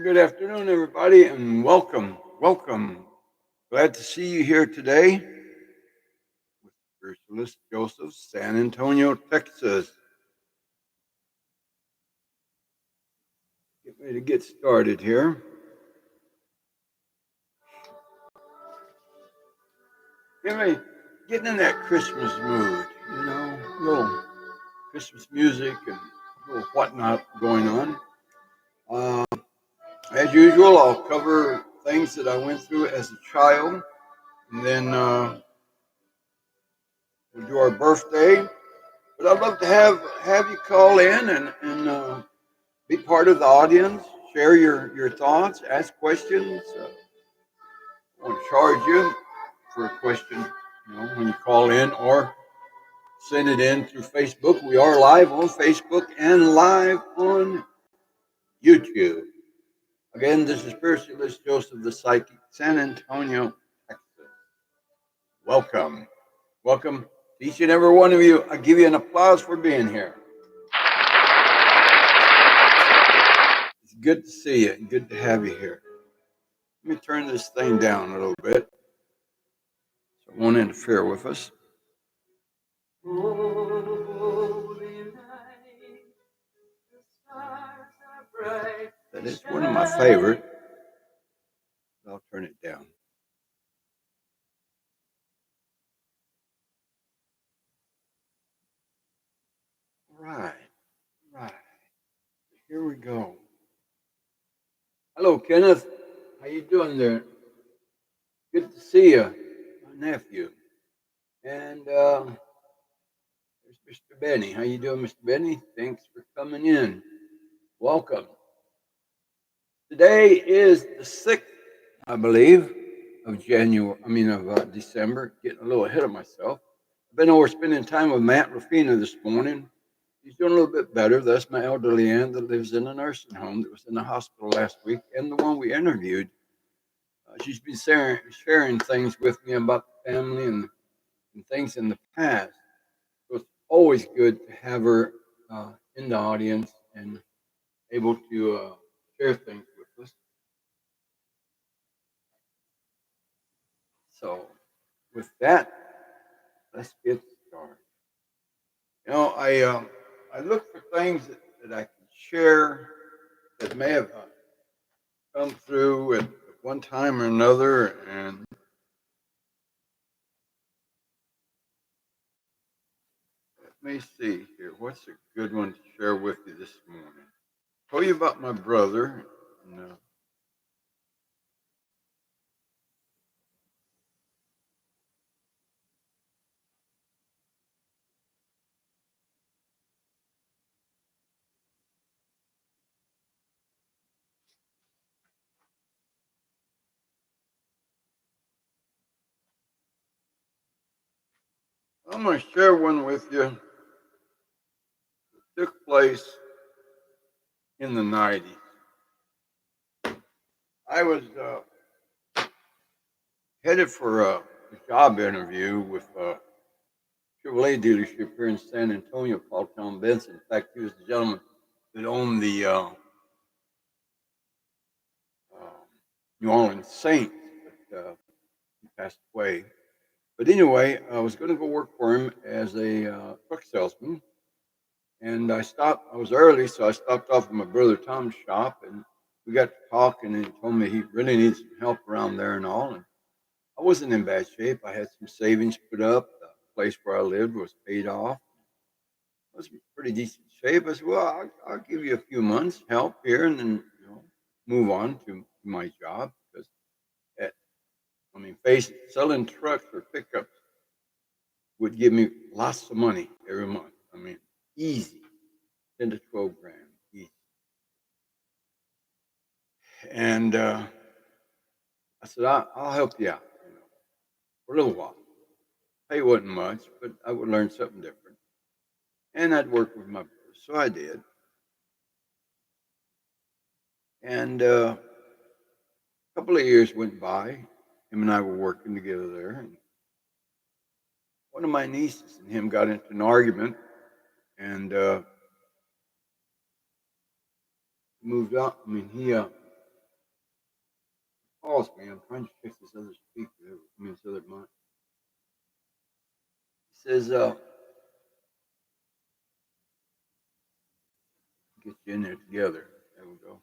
Well, good afternoon, everybody, and welcome. Welcome. Glad to see you here today with Spiritualist Joseph, San Antonio, Texas. Get ready to get started here. Getting in that Christmas mood, a little Christmas music and a little whatnot going on. Uh, as usual, I'll cover things that I went through as a child, and then we'll do our birthday. But I'd love to have you call in and be part of the audience, share your thoughts, ask questions. I won't charge you for a question, when you call in or send it in through Facebook. We are live on Facebook and live on YouTube. Again, this is Spiritualist Joseph the Psychic, San Antonio, Texas. Welcome. Welcome to each and every one of you. I give you an applause for being here. It's good to see you and good to have you here. Let me turn this thing down a little bit so it won't interfere with us. That is one of my favorite. I'll turn it down. Right. Here we go. Hello, Kenneth. How you doing there? Good to see you, my nephew. And there's Mr. Benny. How you doing, Mr. Benny? Thanks for coming in. Welcome. Today is the 6th, I believe, of December. Getting a little ahead of myself. I've been over spending time with Matt Rafina this morning. He's doing a little bit better. That's my elderly aunt that lives in a nursing home that was in the hospital last week, and the one we interviewed. She's been sharing things with me about the family and things in the past. So it's always good to have her in the audience and able to share things with us. So with that, let's get started. I look for things that I can share that may have come through at one time or another, and let me see here. What's a good one to share with you this morning? Tell you about my brother. I'm going to share one with you. It took place in the 90s. I was headed for a job interview with a Chevrolet dealership here in San Antonio called Tom Benson. In fact, he was the gentleman that owned the New Orleans Saints, but he passed away. But anyway, I was going to go work for him as a truck salesman. And I was early, so I stopped off at my brother Tom's shop, and we got to talking, and he told me he really needs some help around there and all. And I wasn't in bad shape. I had some savings put up. The place where I lived was paid off. I was in pretty decent shape. I said, well, I'll give you a few months help here and then move on to my job. Because, face it, selling trucks or pickups would give me lots of money every month. Easy, 10 to 12 grand, easy. And I said, I'll help you out for a little while. Pay wasn't much, but I would learn something different. And I'd work with my brother, so I did. And a couple of years went by. Him and I were working together there. And one of my nieces and him got into an argument, and moved on. He calls me. I'm trying to fix this other speaker. This other mic. He says, get you in there together. There we go.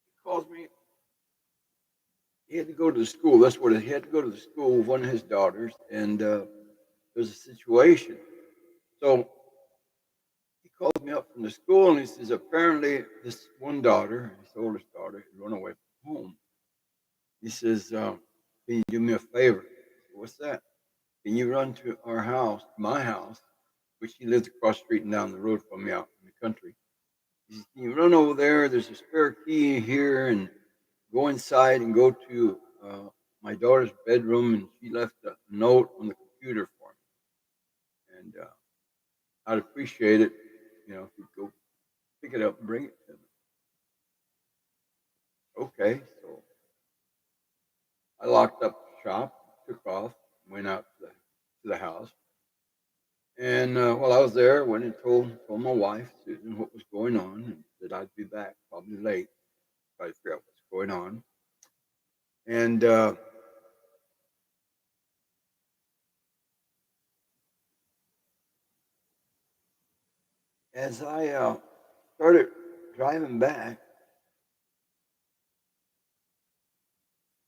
He calls me. He had to go to the school. That's what he had to go to the school with one of his daughters, and there's a situation. So he calls me up from the school, and he says, apparently this one daughter, his oldest daughter, had run away from home. He says, can you do me a favor? Said, what's that? Can you run to our house, my house, which he lives across the street and down the road from me out in the country. He says, can you run over there? There's a spare key here, and go inside and go to my daughter's bedroom, and she left a note on the computer for me. And I'd appreciate it, if you'd go pick it up and bring it to me. Okay, so I locked up the shop, took off, went out to the house. And while I was there, went and told my wife, Susan, what was going on, and that I'd be back probably late, try to figure out what's going on. And as I started driving back,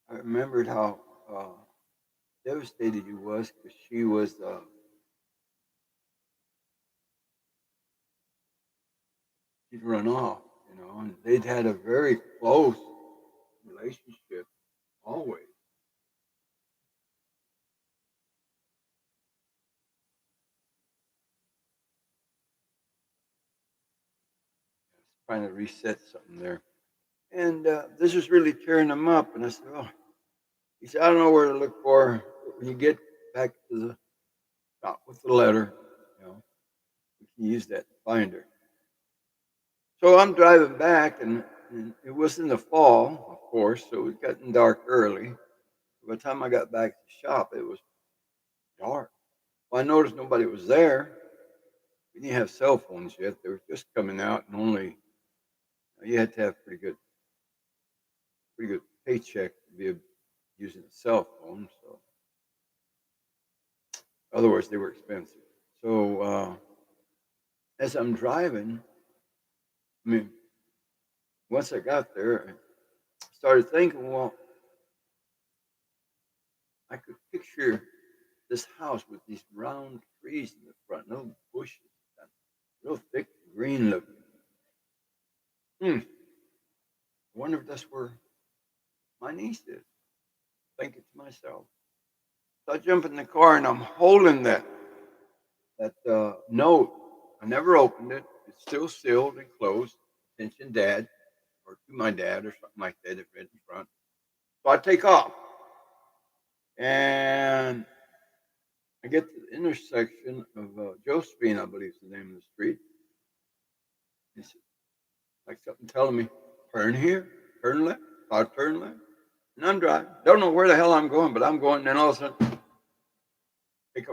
I remembered how devastated he was because she'd run off, and they'd had a very close relationship always. Trying to reset something there. And this was really tearing him up. And I said, oh, he said, I don't know where to look for. When you get back to the shop with the letter, we can use that to find her. So I'm driving back, and it was in the fall, of course, so it was getting dark early. By the time I got back to the shop, it was dark. Well, I noticed nobody was there. We didn't have cell phones yet. They were just coming out, and only you had to have pretty good paycheck to be using a cell phone. So, in other words, they were expensive. So, as I'm driving, once I got there, I started thinking, well, I could picture this house with these round trees in the front, no bushes, real thick green looking. I wonder if that's where my niece is. Thinking to myself. So I jump in the car and I'm holding that note. I never opened it. It's still sealed and closed. Attention, Dad, or to my dad, or something like that. It read in front. So I take off, and I get to the intersection of Josephine, I believe is the name of the street. It's like something telling me, turn here, turn left. I turn left, and I'm driving. Don't know where the hell I'm going, but I'm going. And then all of a sudden, take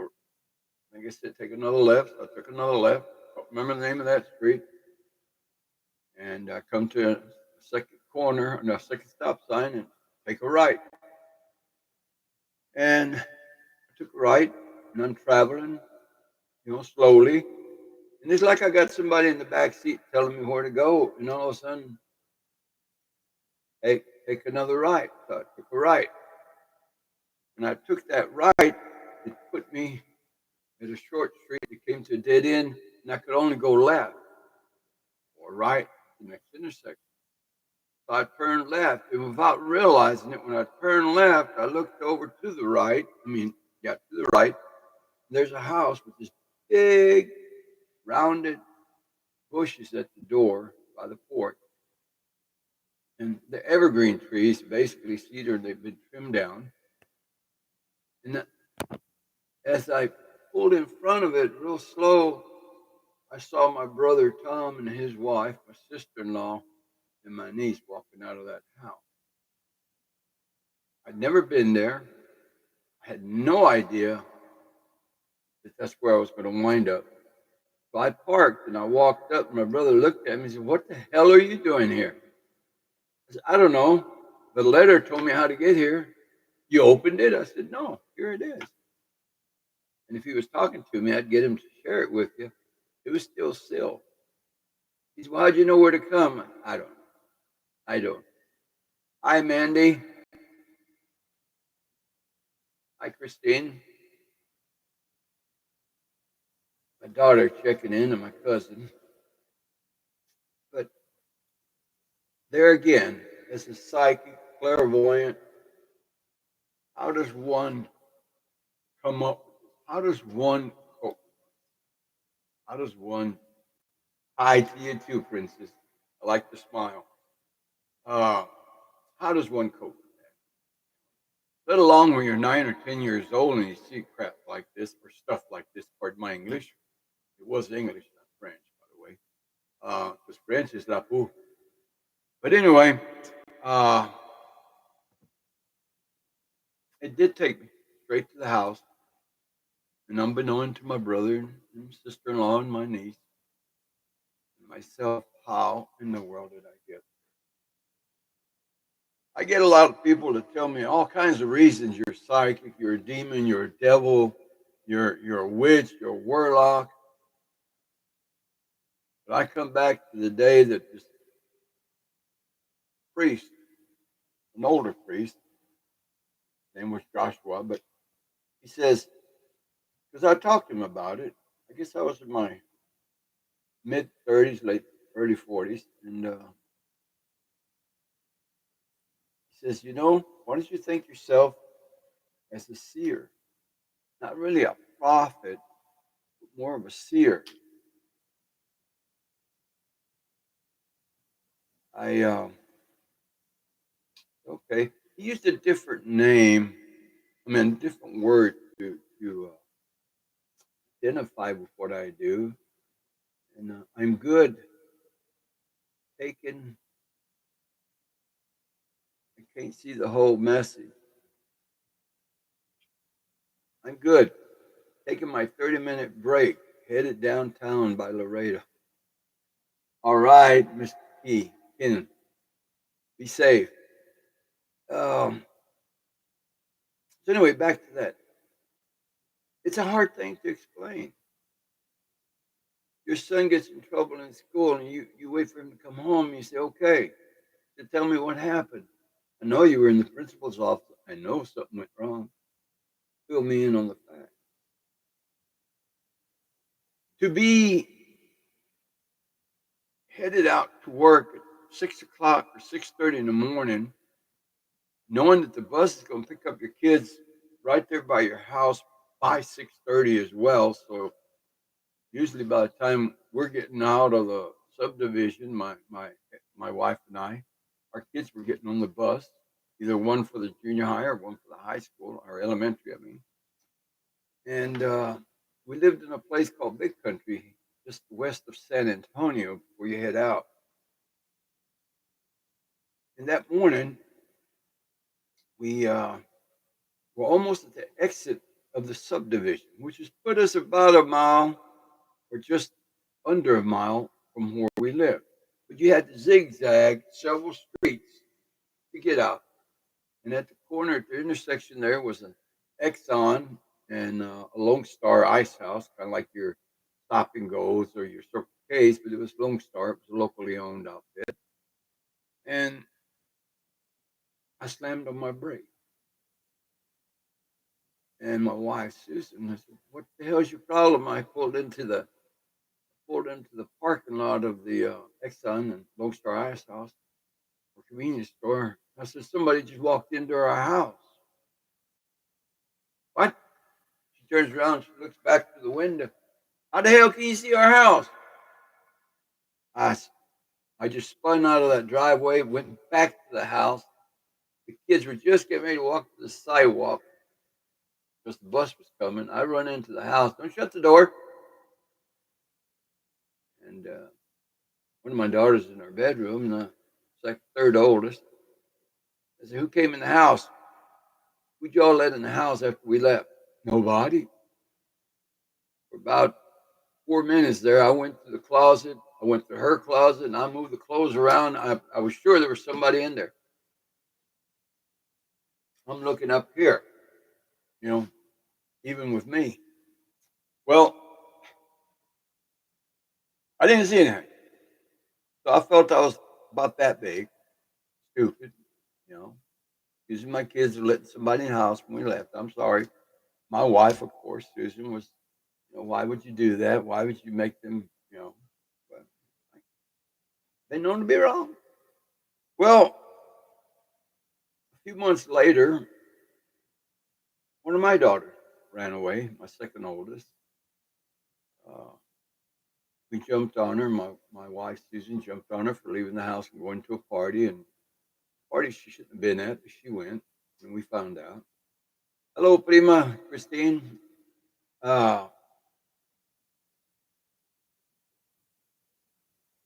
another left. So I took another left. Don't remember the name of that street. And I come to a second corner, and a second stop sign, and take a right. And I took a right, and I'm traveling, slowly. And it's like I got somebody in the back seat telling me where to go. And all of a sudden, hey, take another right. So I took a right. And I took that right. It put me at a short street. It came to a dead end, and I could only go left or right the next intersection. So I turned left, and without realizing it, when I turned left, I looked over to the right. To the right. There's a house with this big, rounded bushes at the door by the porch. And the evergreen trees, basically cedar, they've been trimmed down. And as I pulled in front of it real slow, I saw my brother Tom and his wife, my sister-in-law, and my niece walking out of that house. I'd never been there. I had no idea that that's where I was going to wind up. So I parked and I walked up, and my brother looked at me and said, "What the hell are you doing here?" I said, "I don't know, the letter told me how to get here. You opened it? I said, no, here it is. And if he was talking to me, I'd get him to share it with you. It was still sealed. He said, well, how'd you know where to come? I don't know. I don't. Hi, Mandy. Hi, Christine. My daughter checking in and my cousin. But there again, as a psychic, clairvoyant, how does one come up? How does one cope? How does one? Hi to you too, Princess. I like the smile. How does one cope with that? Let alone when you're 9 or 10 years old and you see crap like this or stuff like this. Pardon my English. It was English, not French, by the way. Because French is la pou. But anyway, it did take me straight to the house. And unbeknown to my brother and sister-in-law and my niece and myself, how in the world did I get? I get a lot of people to tell me all kinds of reasons. You're psychic, you're a demon, you're a devil, you're a witch, you're a warlock. But I come back to the day that this priest, an older priest, his name was Joshua, but he says, because I talked to him about it, I guess I was in my mid-30s, late early 40s, and he says, why don't you think yourself as a seer? Not really a prophet, but more of a seer. Okay. He used a different name, different word to identify with what I do. And I'm good taking, I can't see the whole message. I'm good taking my 30-minute break, headed downtown by Laredo. All right, Mr. Key, Kenan, be safe. So anyway, back to that. It's a hard thing to explain. Your son gets in trouble in school and you wait for him to come home and you say, okay, so tell me what happened. I know you were in the principal's office. I know something went wrong. Fill me in on the facts. To be headed out to work at 6 o'clock or 6:30 in the morning, knowing that the bus is going to pick up your kids right there by your house by 6:30 as well. So usually by the time we're getting out of the subdivision, my wife and I, our kids were getting on the bus, either one for the junior high or one for the high school, or elementary, I mean. And we lived in a place called Big Country, just west of San Antonio, before you head out. And that morning, we were almost at the exit of the subdivision, which has put us about a mile or just under a mile from where we lived. But you had to zigzag several streets to get out. And at the corner, at the intersection there was an Exxon and a Lone Star Ice House, kind of like your Stop and Goes or your Circle K's, but it was Lone Star. It was a locally owned outfit. And I slammed on my brake. And my wife, Susan, I said, what the hell's your problem? I pulled into the parking lot of the Exxon and Lone Star Ice House or convenience store. I said, somebody just walked into our house. What? She turns around, she looks back to the window. How the hell can you see our house? I just spun out of that driveway, went back to the house. The kids were just getting ready to walk to the sidewalk because the bus was coming. I run into the house. Don't shut the door. And one of my daughters in her bedroom, the third oldest. I said, who came in the house? Who'd y'all let in the house after we left? Nobody. For about 4 minutes there, I went to the closet. I went to her closet and I moved the clothes around. I was sure there was somebody in there. I'm looking up here, even with me. Well, I didn't see anything. So I felt I was about that big, stupid, you know, using my kids to let somebody in the house when we left. I'm sorry. My wife, of course, Susan, was, why would you do that? Why would you make them, but they know to be wrong. Well, a few months later, one of my daughters ran away, my second oldest. Uh, we jumped on her. My wife, Susan, jumped on her for leaving the house and going to a party. And party she shouldn't have been at, but she went, and we found out. Hello, Prima, Christine. Uh,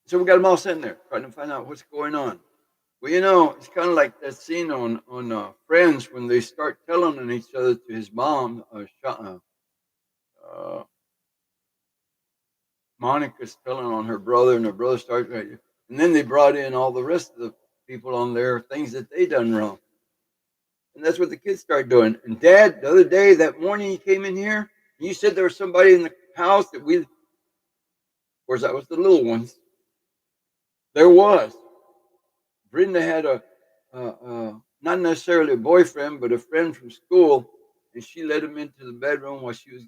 so we got them all sitting there trying to find out what's going on. Well, it's kind of like that scene on Friends when they start telling on each other to his mom. Uh, Monica's telling on her brother, and her brother starts, and then they brought in all the rest of the people on there, things that they done wrong, and that's what the kids start doing. And Dad, the other day, that morning you came in here, and you said there was somebody in the house that of course, that was the little ones. There was. Brenda had not necessarily a boyfriend, but a friend from school, and she let him into the bedroom while she was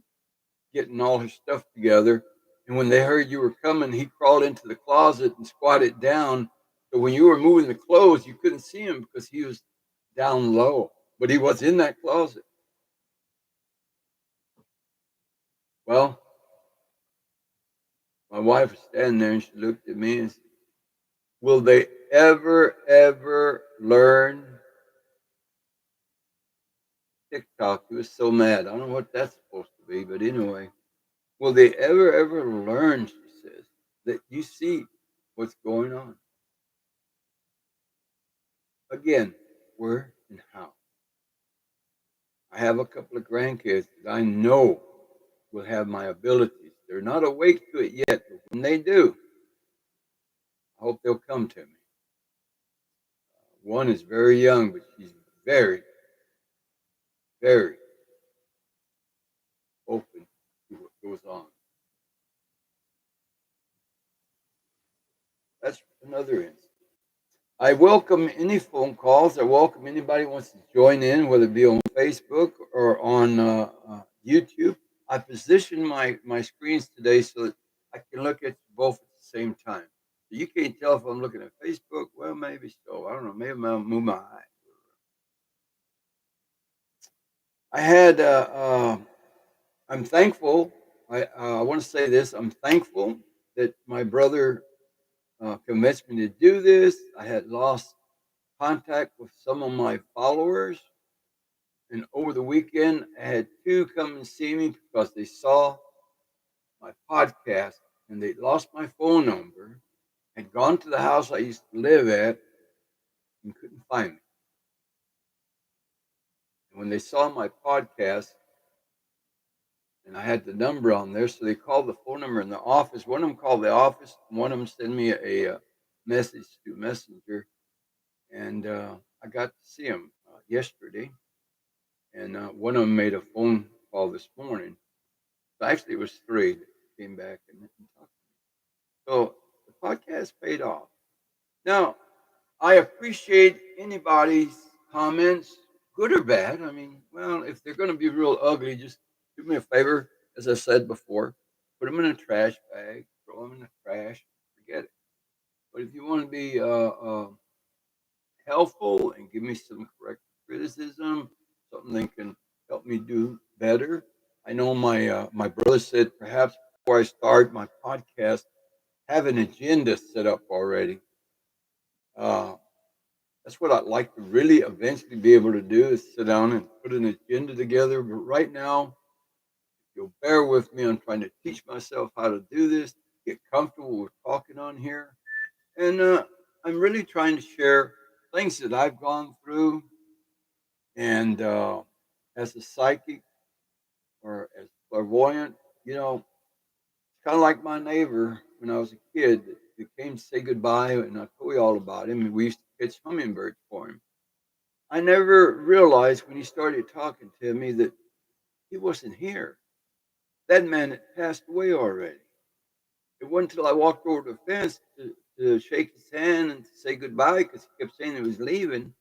getting all her stuff together. And when they heard you were coming, he crawled into the closet and squatted down. So when you were moving the clothes, you couldn't see him because he was down low, but he was in that closet. Well, my wife was standing there and she looked at me and said, will they ever learn TikTok? He was so mad. I don't know what that's supposed to be, but anyway, will they ever learn, she says, that you see what's going on? Again, where and how? I have a couple of grandkids that I know will have my abilities. They're not awake to it yet, but when they do, I hope they'll come to me. One is very young, but she's very, very open to what goes on. That's another instance. I welcome any phone calls. I welcome anybody who wants to join in, whether it be on Facebook or on YouTube. I position my screens today so that I can look at both at the same time. So you can't tell if I'm looking at Facebook. Well, maybe so. I don't know. Maybe I'll move my eye. I had. I'm thankful. I want to say this. I'm thankful that my brother convinced me to do this. I had lost contact with some of my followers. And over the weekend, I had two come and see me because they saw my podcast and they lost my phone number, had gone to the house I used to live at and couldn't find me. And when they saw my podcast and I had the number on there, so they called the phone number in the office. One of them called the office, one of them sent me a message through Messenger. And I got to see him yesterday. And one of them made a phone call this morning. Actually, it was three that came back and talked to me. So the podcast paid off. Now, I appreciate anybody's comments, good or bad. I mean, well, if they're going to be real ugly, just do me a favor, as I said before, put them in a trash bag, throw them in the trash, forget it. But if you want to be helpful and give me some correct criticism, something that can help me do better. I know my brother said perhaps before I start my podcast, have an agenda set up already. Uh, that's what I'd like to really eventually be able to do is sit down and put an agenda together. But right now, you'll bear with me. I'm trying to teach myself how to do this, get comfortable with talking on here, and I'm really trying to share things that I've gone through. And as a psychic or as clairvoyant, it's kind of like my neighbor when I was a kid that came to say goodbye, and I told you all about him. And we used to catch hummingbirds for him. I never realized when he started talking to me that he wasn't here. That man had passed away already. It wasn't until I walked over the fence to shake his hand and to say goodbye because he kept saying he was leaving,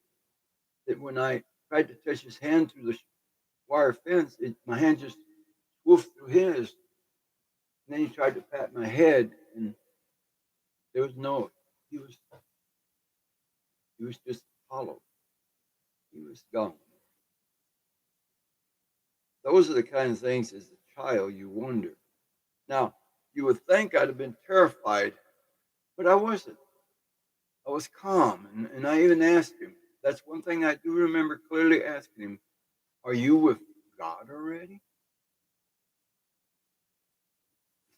that when I tried to touch his hand through the wire fence, my hand just woofed through his. And then he tried to pat my head, and there was no. He was he was just hollow. He was gone. Those are the kind of things as a child you wonder. Now you would think I'd have been terrified, but I wasn't. I was calm, and I even asked him. That's one thing I do remember clearly asking him. Are you with God already?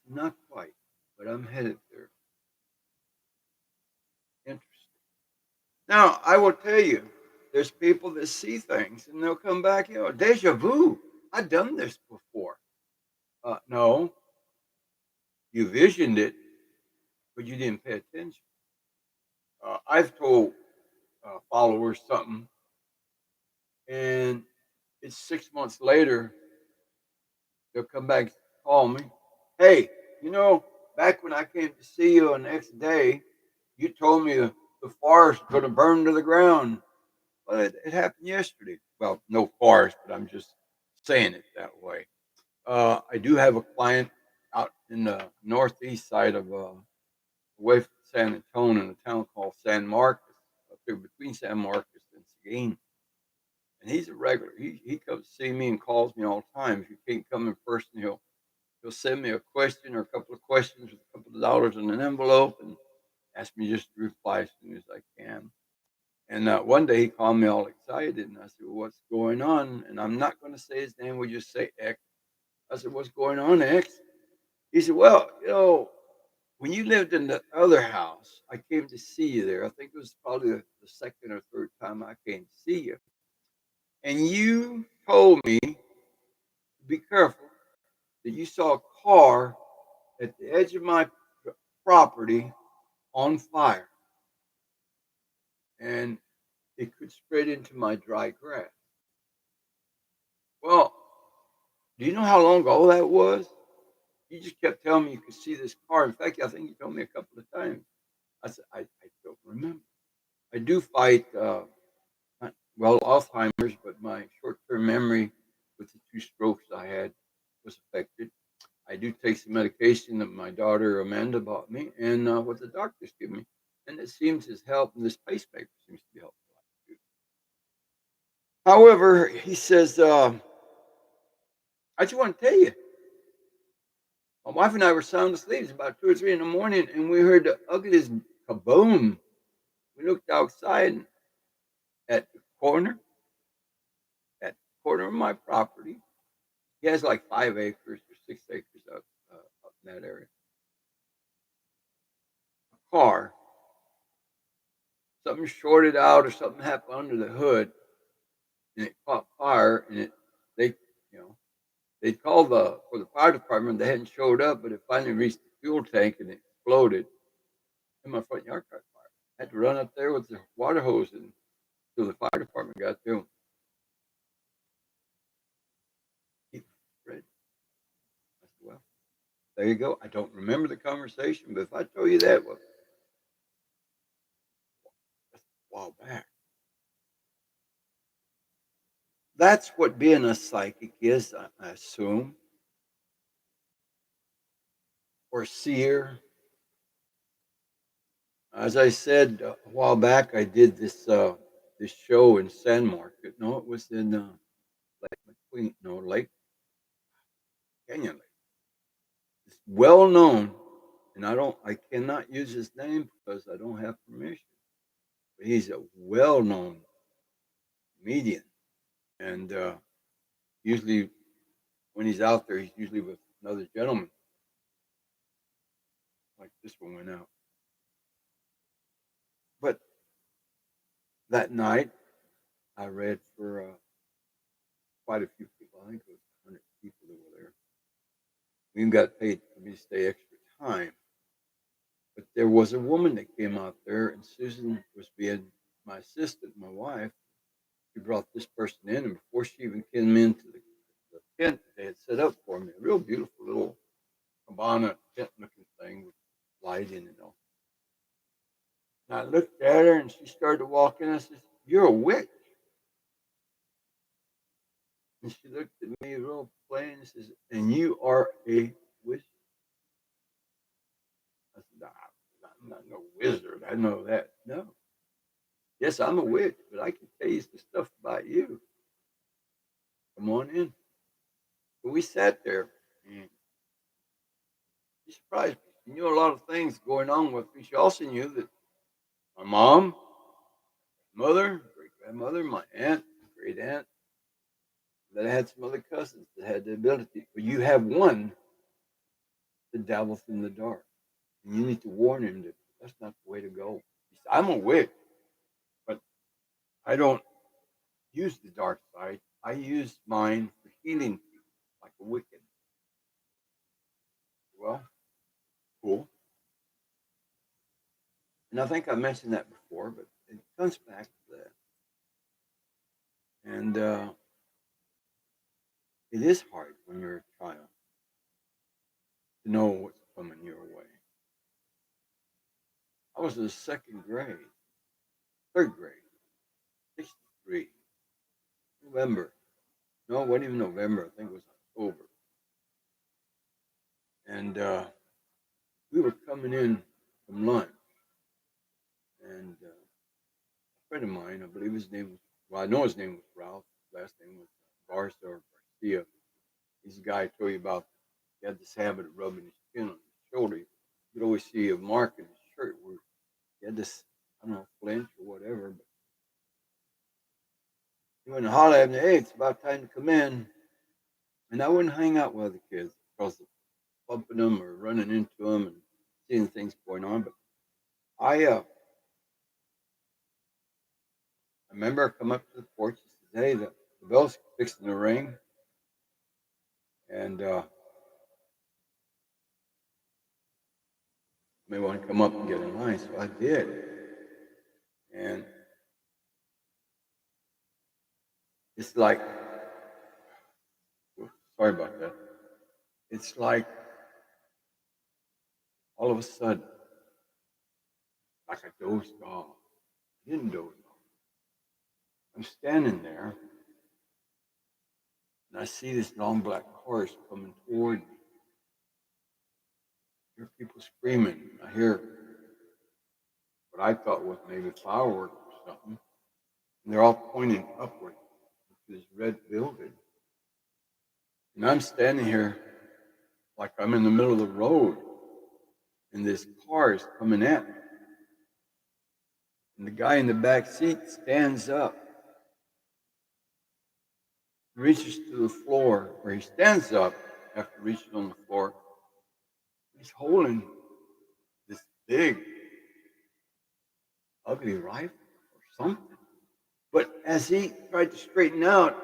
Not quite, but I'm headed there. Interesting. Now, I will tell you, there's people that see things and they'll come back, deja vu. I've done this before. No, you visioned it, but you didn't pay attention. I've told followers something, and it's 6 months later, they'll come back and call me. Hey, you know, back when I came to see you on the next day, you told me the forest was going to burn to the ground. Well, it happened yesterday. Well, no forest, but I'm just saying it that way. I do have a client out in the northeast side of away from San Antonio in a town called San Marcos, up there between San Marcos and Seguin. And he's a regular. He comes to see me and calls me all the time. If you can't come in person, he'll send me a question or a couple of questions with a couple of dollars in an envelope and ask me just to reply as soon as I can. And one day he called me all excited, and I said, "Well, what's going on?" And I'm not going to say his name. We'll just say X. I said, "What's going on, X?" He said, "Well, when you lived in the other house, I came to see you there. I think it was probably the second or third time I came to see you. And you told me to be careful that you saw a car at the edge of my property on fire, and it could spread into my dry grass." Well, do you know how long ago that was? You just kept telling me you could see this car. In fact, I think you told me a couple of times. I said, I don't remember. I do fight, well, Alzheimer's, but my short term memory with the 2 strokes I had was affected. I do take some medication that my daughter Amanda bought me and what the doctors give me. And it seems to help, and this pacemaker seems to be helping a lot too. However, he says, I just want to tell you, my wife and I were sound asleep. It's about 2 or 3 in the morning, and we heard the ugliest kaboom. We looked outside at the corner, at the corner of my property. He has like 5 acres or 6 acres up in that area. A car, something shorted out or something happened under the hood, and it caught fire. And they, you know, they called for the fire department. They hadn't showed up, but it finally reached the fuel tank and it exploded. And my front yard caught fire. I had to run up there with the water hose until the fire department got to him. He read. I said, "Well, there you go. I don't remember the conversation, but if I told you that, well, that's a while back." That's what being a psychic is, I assume, or seer. As I said a while back, I did this show in San Marcos. No, it was in Lake McQueen. No, Lake Canyon Lake. It's well known, and I cannot use his name because I don't have permission. But he's a well known comedian, and usually when he's out there, he's usually with another gentleman, like this one went out. But that night, I read for quite a few people. I think it was 100 people that were there. We even got paid for me to stay extra time. But there was a woman that came out there, and Susan was being my assistant, my wife. she brought this person in, and before she even came into the tent they had set up for me, a real beautiful little cabana tent looking thing with lighting and all. And I looked at her, and she started to walk in. I said, "You're a witch." And she looked at me real plain and says, "And you are a wizard?" I said, I'm not no wizard. I know that. No. Yes, I'm a witch, but I can tell you some stuff about you. Come on in. So we sat there, and she surprised me. She knew a lot of things going on with me. She also knew that my mom, mother, great grandmother, my aunt, great aunt, that I had some other cousins that had the ability. But you have one that dabbles in the dark. And you need to warn him that that's not the way to go. He said, I'm a witch, but I don't use the dark side. I use mine for healing people, like a wicked. Well, cool. And I think I mentioned that before, but it comes back to that. And it is hard when you're a child to know what's coming your way. I was in the third grade, 63, November. No, it wasn't even November. I think it was October. And we were coming in from lunch. And a friend of mine, I believe his name was, well, I know his name was Ralph. His last name was Garza or Garcia. He's the guy I told you about. He had this habit of rubbing his chin on his shoulder. You'd always see a mark in his shirt where he had this, I don't know, flinch or whatever. But he went to holler at me, "Hey, it's about time to come in." And I wouldn't hang out with other kids because of bumping them or running into them and seeing things going on. But I remember I come up to the porch and said, "Hey, the bell's fixing to ring." And may want to come up and get in line. So I did. And it's like, sorry about that. It's like all of a sudden, like I dozed off. I didn't doze off. I'm standing there, and I see this long black horse coming toward me. I hear people screaming. I hear what I thought was maybe fireworks or something. And they're all pointing upward to this red building. And I'm standing here like I'm in the middle of the road, and this car is coming at me. And the guy in the back seat stands up, reaches to the floor, or he stands up after reaching on the floor. He's holding this big, ugly rifle or something. But as he tried to straighten out,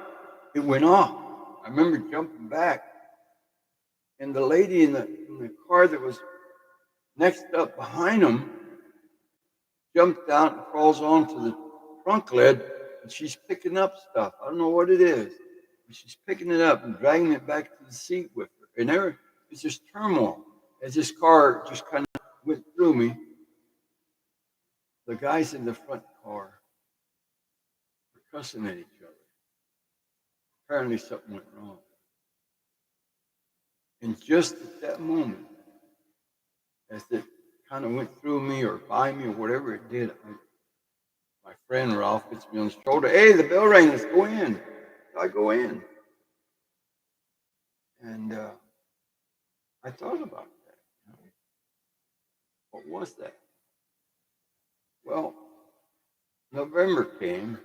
it went off. I remember jumping back, and the lady in the car that was next up behind him jumped out and crawls onto the trunk lid, and she's picking up stuff. I don't know what it is, but she's picking it up and dragging it back to the seat with her. And there was just turmoil as this car just kind of went through me. The guys in the front car were cussing at each other. Apparently something went wrong. And just at that moment, as it kind of went through me or by me or whatever it did, my friend Ralph hits me on the shoulder. "Hey, the bell rang. Let's go in." So I go in. And I thought about that. What was that? Well, November came,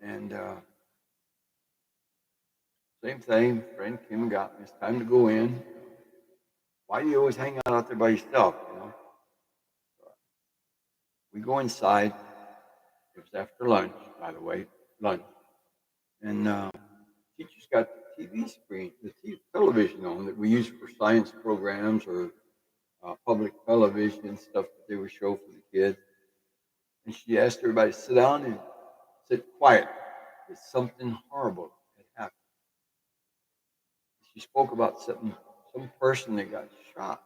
and same thing. Friend Kim got me. It's time to go in. Why do you always hang out there by yourself? We go inside. It was after lunch, by the way, lunch. And teacher's got the TV screen, the television on that we use for science programs or public television stuff that they would show for the kids. And she asked everybody to sit down and sit quiet. It's something horrible had happened. She spoke about some person that got shot.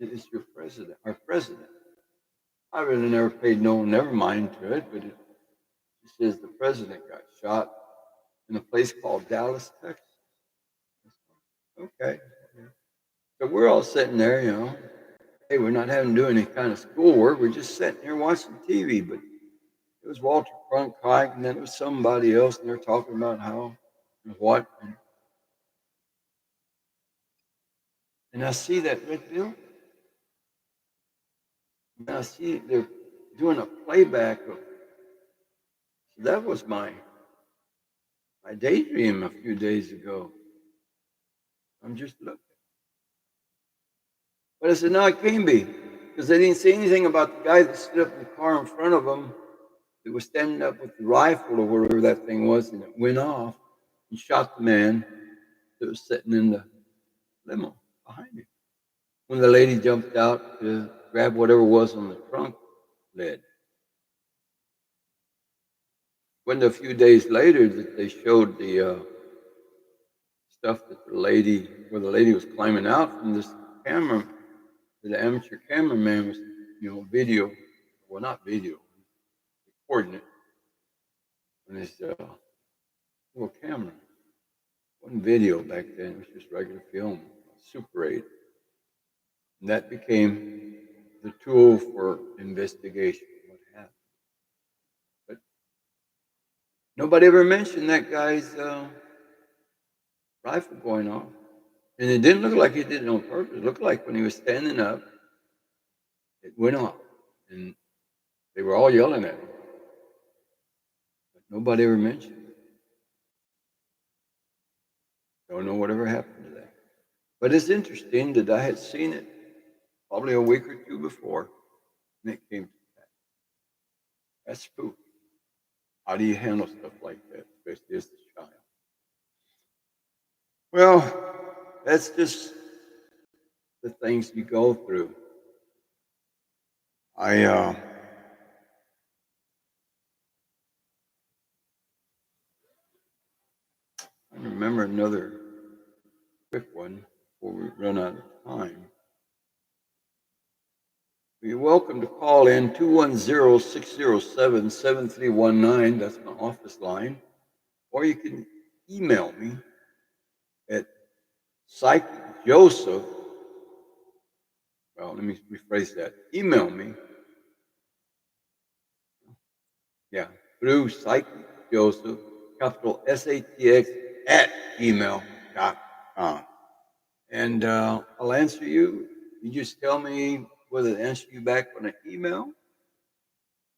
It's your president, our president. I really never paid never mind to it, but she says the president got shot in a place called Dallas, Texas. Okay. So we're all sitting there, hey, we're not having to do any kind of schoolwork. We're just sitting here watching TV. But it was Walter Cronkite, and then it was somebody else, and they're talking about how and what. And I see that red bill, and I see they're doing a playback of. So that was my daydream a few days ago. I'm just looking. But I said, no, it can't be. Because they didn't say anything about the guy that stood up in the car in front of them that was standing up with the rifle or whatever that thing was, and it went off and shot the man that was sitting in the limo behind him. When the lady jumped out to grab whatever was on the trunk lid. When a few days later that they showed the stuff that where the lady was climbing out from this camera, the amateur cameraman was, video, well, not video, recording it on his little camera. It wasn't video back then, it was just regular film, Super 8. And that became the tool for investigation. What happened? But nobody ever mentioned that guy's rifle going off. And it didn't look like he did it on purpose. It looked like when he was standing up, it went off. And they were all yelling at him. But nobody ever mentioned it. Don't know whatever happened to that. But it's interesting that I had seen it probably a week or two before, and it came to that. That's spooky. How do you handle stuff like that, especially as a child? Well, that's just the things you go through. I remember another quick one before we run out of time. You're welcome to call in 210-607-7319. That's my office line. Or you can email me at psychicjoseph. Well, let me rephrase that. Email me. Yeah, through psychicjoseph, capital SATX at gmail.com. And I'll answer you. You just tell me whether to answer you back on an email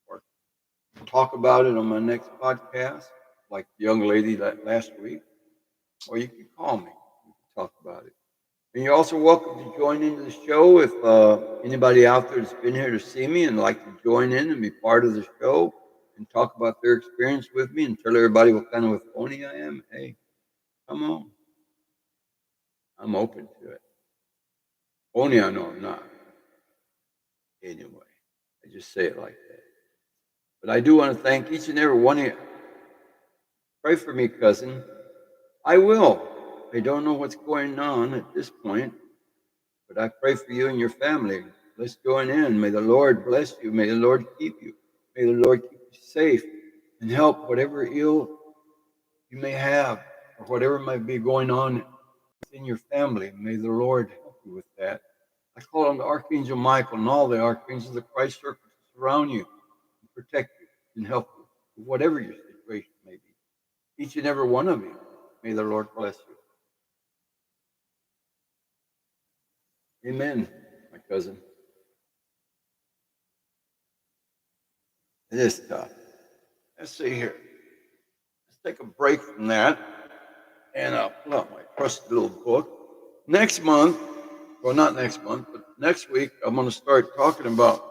or talk about it on my next podcast, like the young lady last week, or you can call me. We can talk about it. And you're also welcome to join into the show if anybody out there that's been here to see me and like to join in and be part of the show and talk about their experience with me and tell everybody what kind of a phony I am. Hey, come on. I'm open to it. Only I know I'm not. Anyway, I just say it like that. But I do want to thank each and every one of you. Pray for me, cousin. I will. I don't know what's going on at this point, but I pray for you and your family. Let's join in. May the Lord bless you. May the Lord keep you. May the Lord keep you safe and help whatever ill you may have or whatever might be going on within your family. May the Lord help you with that. I call on the Archangel Michael and all the archangels of Christ circle to surround you and protect you and help you, whatever your situation may be. Each and every one of you, may the Lord bless you. Amen, my cousin. It is tough. Let's see here. Let's take a break from that. And I'll pull out my trusty little book. Next month, well, not next month, but next week, I'm going to start talking about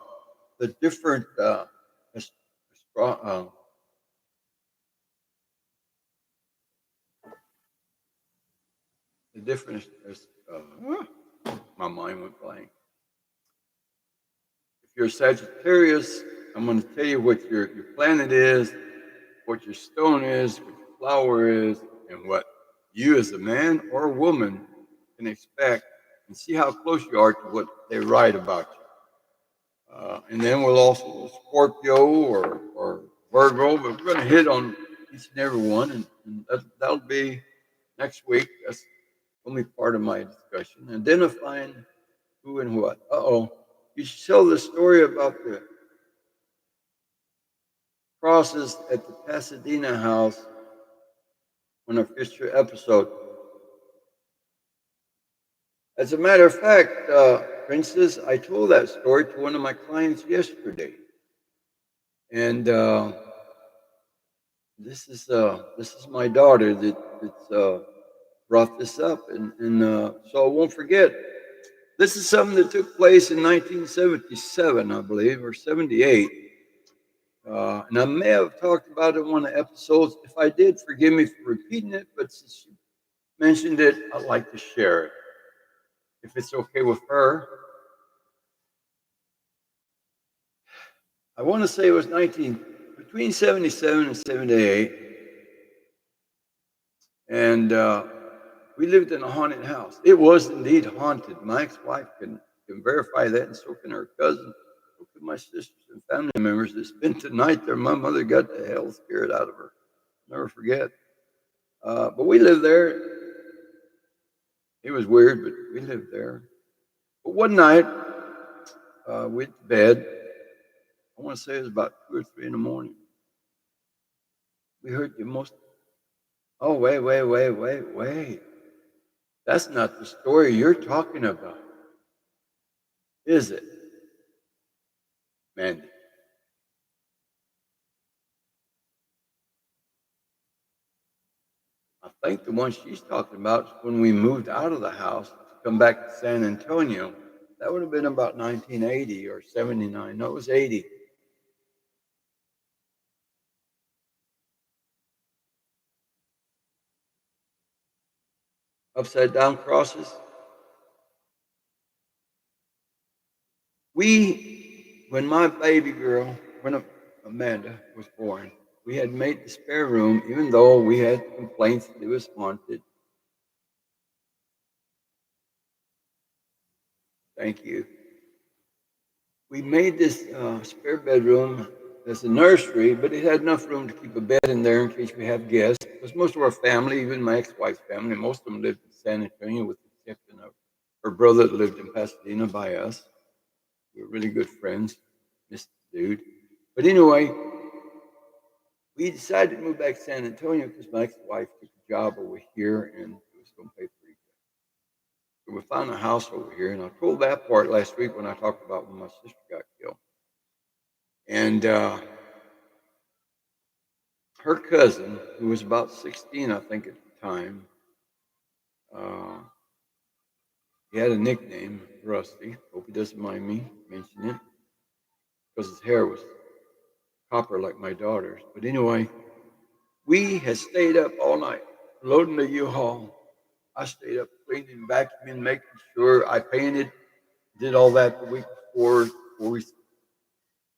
the different the different. My mind went blank. If you're Sagittarius, I'm going to tell you what your planet is, what your stone is, what your flower is, and what you as a man or a woman can expect, and see how close you are to what they write about you. And then we'll also Scorpio or Virgo, but we're going to hit on each and every one, and that'll be next week. That's only part of my discussion. Identifying who and what. You should tell the story about the crosses at the Pasadena house on our future episode. As a matter of fact, Princess, I told that story to one of my clients yesterday, and this is my daughter that's brought this up, and so I won't forget. This is something that took place in 1977, I believe, or 78. And I may have talked about it in one of the episodes. If I did, forgive me for repeating it, but since you mentioned it, I'd like to share it. If it's okay with her. I want to say it was between 77 and 78. And we lived in a haunted house. It was indeed haunted. My ex-wife can verify that, and so can her cousin, so can my sisters and family members that spent the night there. My mother got the hell scared out of her. Never forget. But we lived there. It was weird, but we lived there. But one night, we went to bed. I want to say it was about 2 or 3 in the morning. We heard the most. Oh, wait. That's not the story you're talking about, is it, Mandy? I think the one she's talking about is when we moved out of the house to come back to San Antonio. That would have been about 1980 or 79. No, it was 80. Upside down crosses. When my baby girl, when Amanda was born, we had made the spare room, even though we had complaints that it was haunted. Thank you. We made this spare bedroom as a nursery, but it had enough room to keep a bed in there in case we have guests. Because most of our family, even my ex-wife's family, most of them lived in San Antonio, with the exception of her brother that lived in Pasadena by us. We were really good friends, this dude. But anyway, we decided to move back to San Antonio because my ex-wife took a job over here and it was going to pay pretty good. So we found a house over here, and I told that part last week when I talked about when my sister got killed. And her cousin, who was about 16, I think, at the time, uh, he had a nickname, Rusty. Hope he doesn't mind me mentioning it, because his hair was copper like my daughter's. But anyway, we had stayed up all night, loading the U-Haul. I stayed up cleaning, vacuuming, making sure I painted, did all that the week before we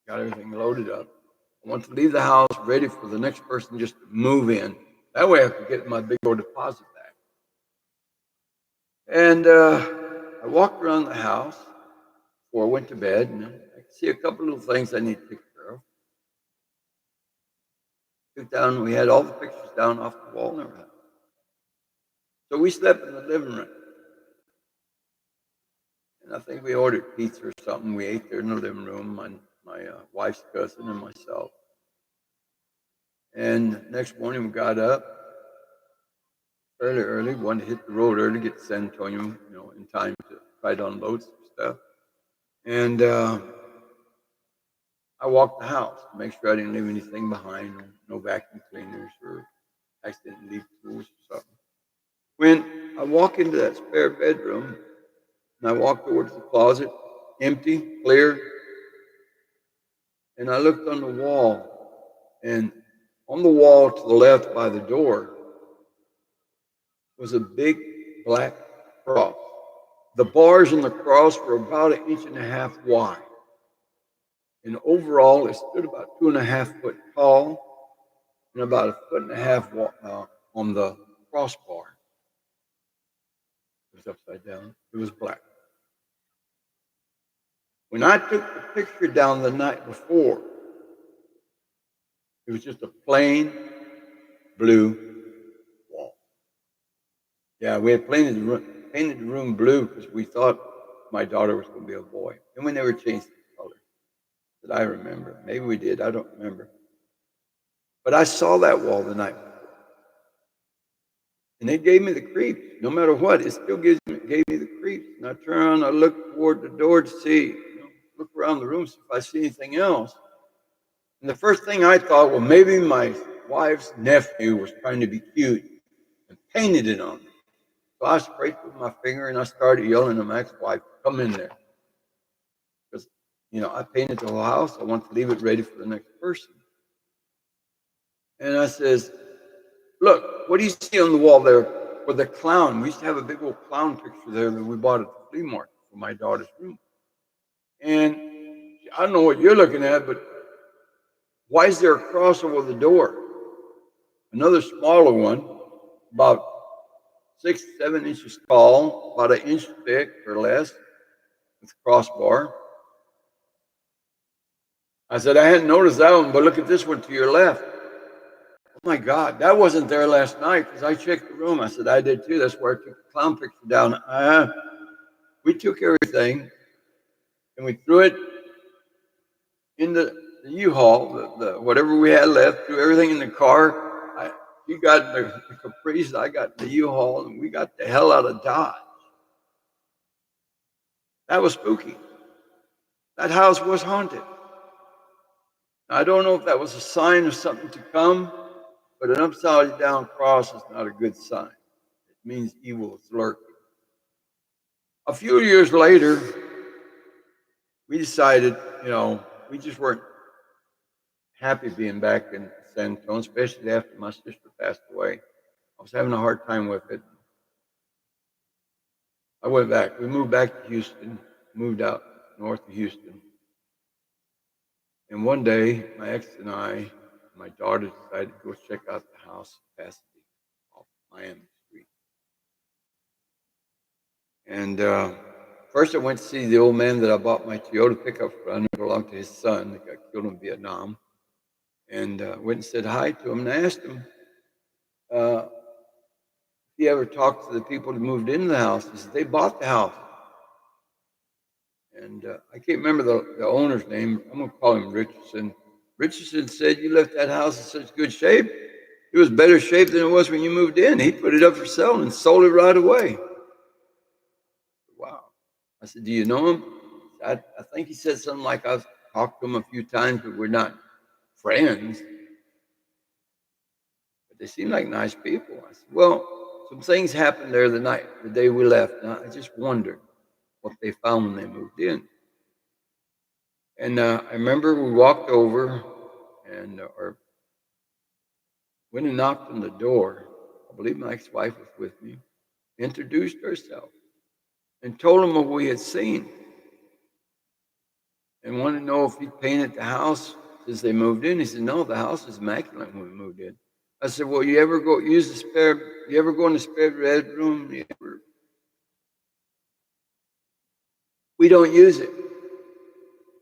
got everything loaded up. I want to leave the house ready for the next person just to move in. That way I could get my big old deposit back. And I walked around the house before I went to bed, and I could see a couple of things I need to take care of. We had all the pictures down off the wall and everything. So we slept in the living room. And I think we ordered pizza or something. We ate there in the living room, my wife's cousin and myself. And next morning we got up fairly early, wanted to hit the road early, get to San Antonio, in time to try to unload some stuff. And I walked the house to make sure I didn't leave anything behind, no vacuum cleaners or accidentally leave tools or something. When I walk into that spare bedroom, and I walked over to the closet, empty, clear, and I looked on the wall, and on the wall to the left by the door was a big black cross. The bars in the cross were about 1.5 inches wide. And overall, it stood about 2.5 foot tall and about 1.5 foot on the crossbar. It was upside down. It was black. When I took the picture down the night before, it was just a plain blue wall. Yeah, we had painted the room blue because we thought my daughter was going to be a boy. And we never changed the color that I remember. Maybe we did. I don't remember. But I saw that wall the night before. And it gave me the creeps. No matter what, it still gave me the creeps. And I turn around, I look toward the door to see, look around the room, see if I see anything else. And the first thing I thought, well, maybe my wife's nephew was trying to be cute and painted it on me. So I sprayed with my finger and I started yelling at my ex-wife, come in there. Because, I painted the whole house. I want to leave it ready for the next person. And I says, look, what do you see on the wall there with the clown? We used to have a big old clown picture there that we bought at the flea market for my daughter's room. And I don't know what you're looking at, but why is there a cross over the door? Another smaller one, about 6, 7 inches tall, about 1 inch thick or less, with a crossbar. I said, I hadn't noticed that one, but look at this one to your left. Oh my God, that wasn't there last night because I checked the room. I said, I did too. That's where I took the clown picture down. We took everything and we threw it in the U-Haul, the whatever we had left, threw everything in the car. You got the Caprice, I got the U-Haul, and we got the hell out of Dodge. That was spooky. That house was haunted. Now, I don't know if that was a sign of something to come, but an upside down cross is not a good sign. It means evil is lurking. A few years later, we decided, we just weren't happy being back in San Antonio, especially after my sister passed away. I was having a hard time with it. I went back. We moved back to Houston, moved out north of Houston. And one day, my ex and I, my daughter decided to go check out the house in Pasadena off Miami Street. And first I went to see the old man that I bought my Toyota pickup from. It belonged to his son that got killed in Vietnam. And went and said hi to him and I asked him if he ever talked to the people that moved into the house. He said, they bought the house. And I can't remember the owner's name. I'm going to call him Richardson. Richardson said, you left that house in such good shape. It was better shape than it was when you moved in. He put it up for sale and sold it right away. Wow. I said, do you know him? I think he said something like, I've talked to him a few times, but we're not friends. But they seem like nice people. I said, well, some things happened there the day we left. And I just wondered what they found when they moved in. And I remember we walked over and or went and knocked on the door. I believe my ex-wife was with me, introduced herself, and told him what we had seen. And wanted to know if he painted the house since they moved in. He said, no, the house is immaculate when we moved in. I said, well, you ever go in the spare bedroom? We don't use it.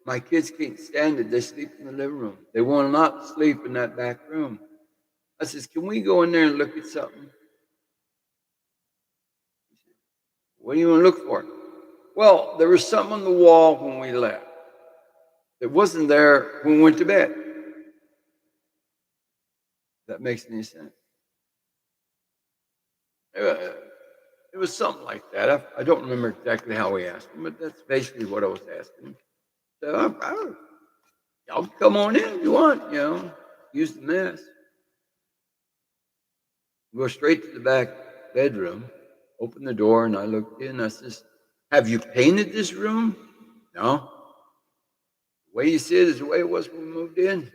My kids can't stand it. They sleep in the living room. They will not sleep in that back room. I says, can we go in there and look at something? He said, what do you want to look for? Well, there was something on the wall when we left. It wasn't there when we went to bed. If that makes any sense. It was something like that. I don't remember exactly how we asked him, but that's basically what I was asking. So y'all come on in if you want, use the mess. Go straight to the back bedroom, open the door, and I looked in. I says, have you painted this room? No. The way you see it is the way it was when we moved in.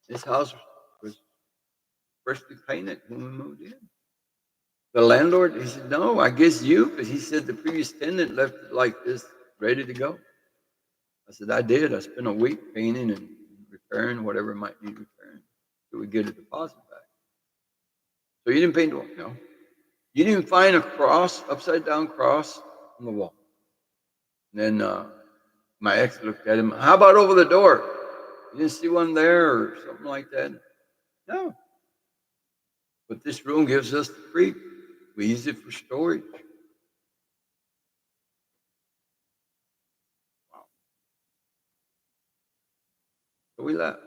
This house was freshly painted when we moved in. The landlord, he said, no, I guess you, because he said the previous tenant left it like this, ready to go. I said, I did. I spent a week painting and repairing whatever might need repairing so we get a deposit back. So you didn't paint the wall? No. You didn't find a cross, upside down cross on the wall? And then my ex looked at him. How about over the door? You didn't see one there or something like that? No. But this room gives us the creep. We use it for storage. Wow. So we left.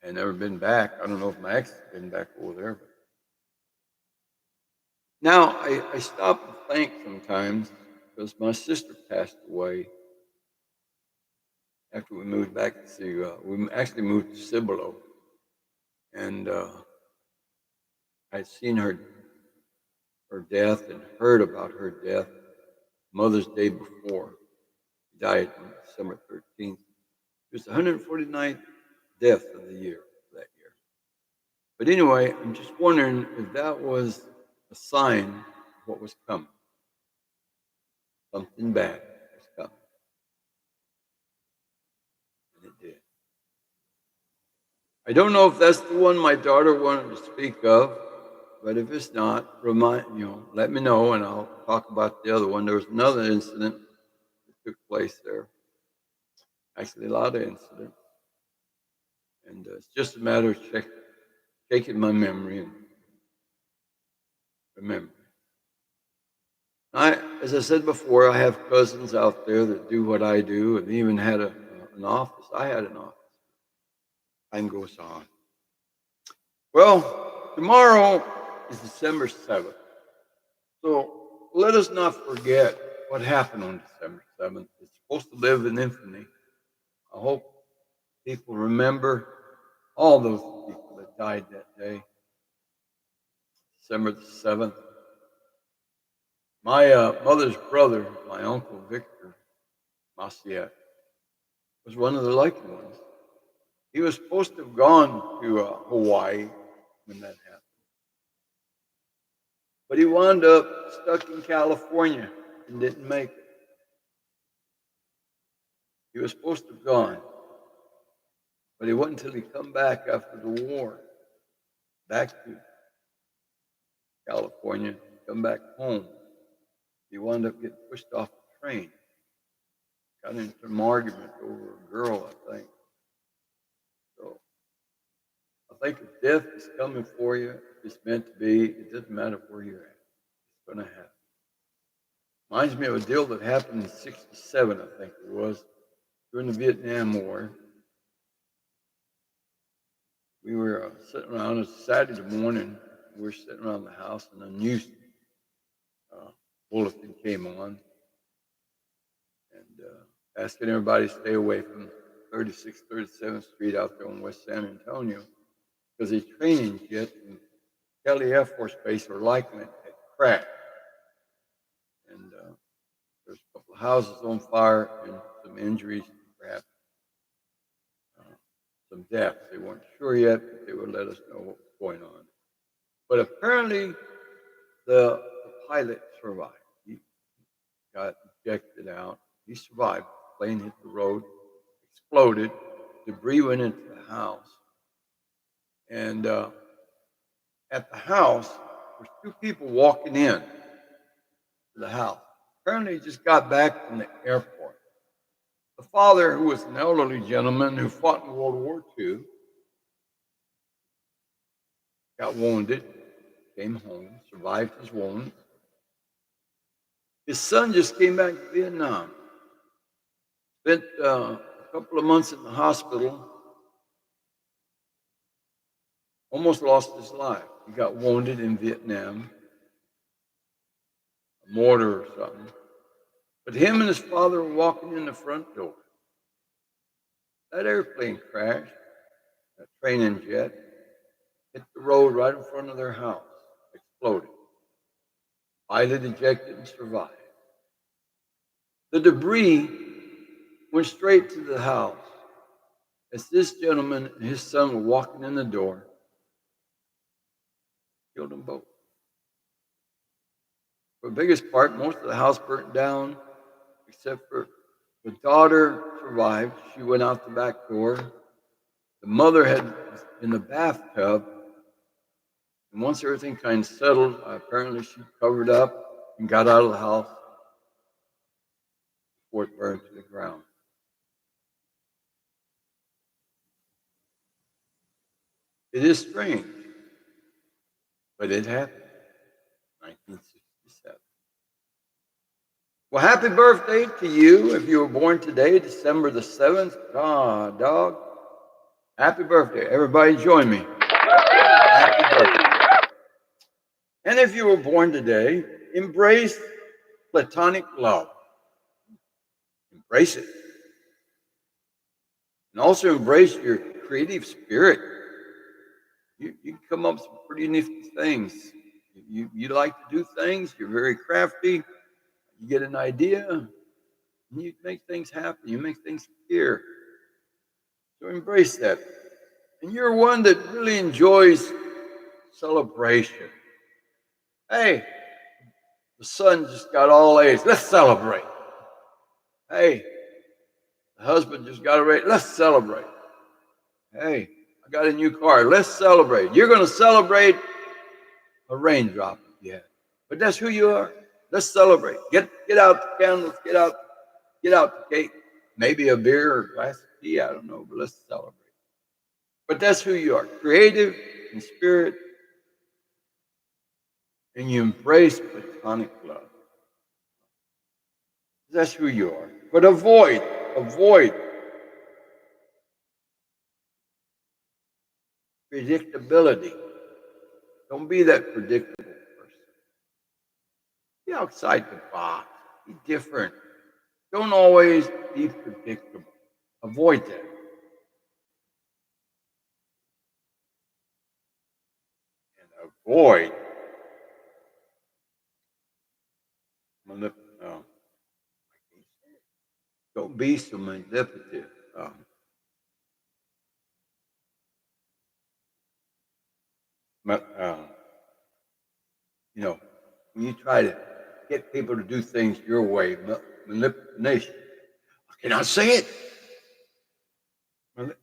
I never been back. I don't know if my ex has been back over there. But now I stop and think sometimes because my sister passed away after we moved back to, we actually moved to Cibolo. And I'd seen her death and heard about her death Mother's Day before. She died on December 13th. It was the 149th death of the year that year. But anyway, I'm just wondering if that was a sign of what was coming. Something bad was coming. And it did. I don't know if that's the one my daughter wanted to speak of, but if it's not, let me know and I'll talk about the other one. There was another incident that took place there. Actually, a lot of incidents. And it's just a matter of shaking my memory and remember. As I said before, I have cousins out there that do what I do, and even had an office. I had an office. Time goes on. Well, tomorrow is December 7th. So let us not forget what happened on December 7th. It's supposed to live in infamy. I hope people remember all those people that died that day. December the 7th. My mother's brother, my uncle Victor Maciet, was one of the lucky ones. He was supposed to have gone to Hawaii when that happened. But he wound up stuck in California and didn't make it. He was supposed to have gone. But it wasn't until he come back after the war, back to California, come back home. He wound up getting pushed off the train. Got into an argument over a girl, I think. So I think if death is coming for you, if it's meant to be, it doesn't matter where you're at. It's going to happen. Reminds me of a deal that happened in '67, I think it was, during the Vietnam War. We were sitting around, it was Saturday morning, we were sitting around the house, and a news bulletin came on, and asking everybody to stay away from 36th, 37th Street out there on West San Antonio, because a training jet from Kelly Air Force Base, or Lakeland, had crashed. And there's a couple of houses on fire and some injuries, perhaps some deaths. They weren't sure yet, but they would let us know what was going on. But apparently, the pilot survived. He got ejected out. He survived. The plane hit the road, exploded, debris went into the house. And at the house, there were two people walking in to the house. Apparently, he just got back from the airport. The father, who was an elderly gentleman who fought in World War II, got wounded, came home, survived his wounds. His son just came back to Vietnam, spent a couple of months in the hospital, almost lost his life. He got wounded in Vietnam, a mortar or something. But him and his father were walking in the front door. That airplane crashed, that train and jet, hit the road right in front of their house, exploded. Pilot ejected and survived. The debris went straight to the house. As this gentleman and his son were walking in the door, killed them both. For the biggest part, most of the house burnt down, except for The daughter survived. She went out the back door. The mother had in the bathtub. And once everything kind of settled, apparently she covered up and got out of the house before it burned to the ground. It is strange, but it happened. 1967. Well, happy birthday to you if you were born today, December the 7th. Ah, dog. Happy birthday. Everybody join me. Happy birthday. And if you were born today, embrace platonic love. Embrace it. And also embrace your creative spirit. You can come up with some pretty nifty things. You like to do things. You're very crafty. You get an idea, and you make things happen. You make things appear. So embrace that. And you're one that really enjoys celebration. Hey, the son just got all A's. Let's celebrate. Hey, the husband just got a raise. Let's celebrate. Hey, I got a new car. Let's celebrate. You're going to celebrate a raindrop yet. But that's who you are. Let's celebrate. Get out the candles. Get out the cake. Maybe a beer or a glass of tea. I don't know. But let's celebrate. But that's who you are. Creative in spirit. And you embrace platonic love. That's who you are. But avoid predictability. Don't be that predictable person. Be outside the box. Be different. Don't always be predictable. Avoid that. And avoid don't be so manipulative. When you try to get people to do things your way, manipulation. I cannot say it. Help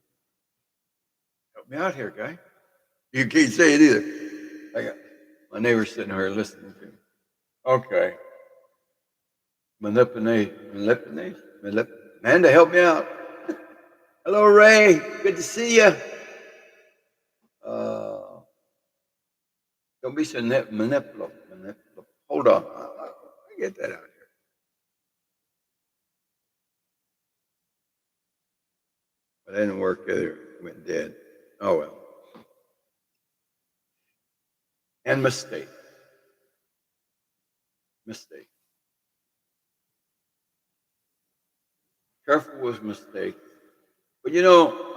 me out here, guy. You can't say it either. I got my neighbor's sitting here listening to me. Okay. Manipulation. Amanda, help me out. Hello, Ray. Good to see you. Don't be so manipulative. Hold on. I get that out here. But that didn't work either. It went dead. Oh, well. And mistake. Careful with mistakes. But I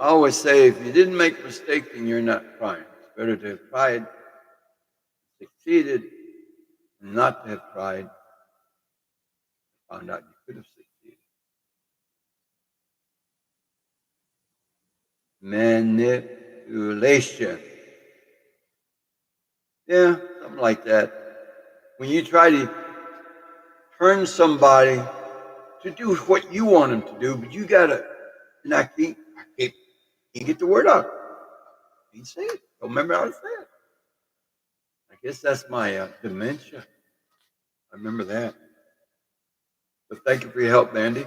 always say, if you didn't make a mistake, then you're not trying. It's better to have tried, succeeded, and not to have tried, found out you could have succeeded. Manipulation. Yeah, something like that. When you try to turn somebody to do what you want them to do, but you gotta, and I can't get the word out. I can't say it. Don't remember how to say it. I guess that's my dementia. I remember that. But thank you for your help, Mandy.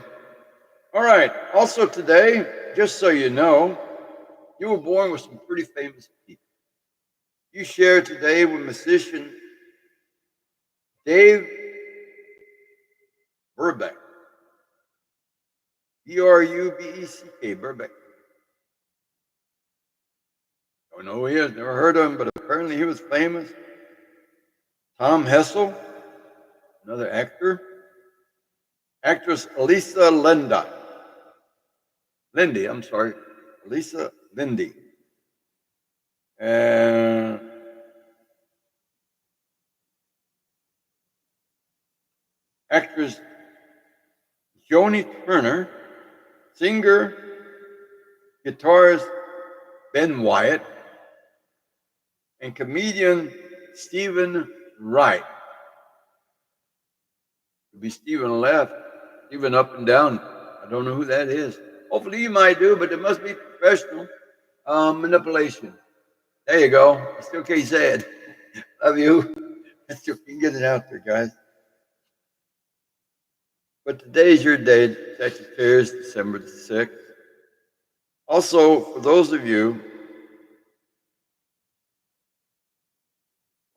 All right. Also today, just so you know, you were born with some pretty famous people. You share today with musician Dave Brubeck. Brubeck. Brubeck. Don't know who he is. Never heard of him, but apparently he was famous. Tom Hessel, another actor. Actress Elisa Lindy, I'm sorry. Elisa Lindy. And actress Joni Turner, singer, guitarist Ben Wyatt, and comedian Stephen Wright. Could be Stephen left, Stephen up and down. I don't know who that is. Hopefully you might do, but it must be professional manipulation. There you go. I still can't say it. Love you. I still can get it out there, guys. But today's your day, Sagittarius, December the 6th. Also, for those of you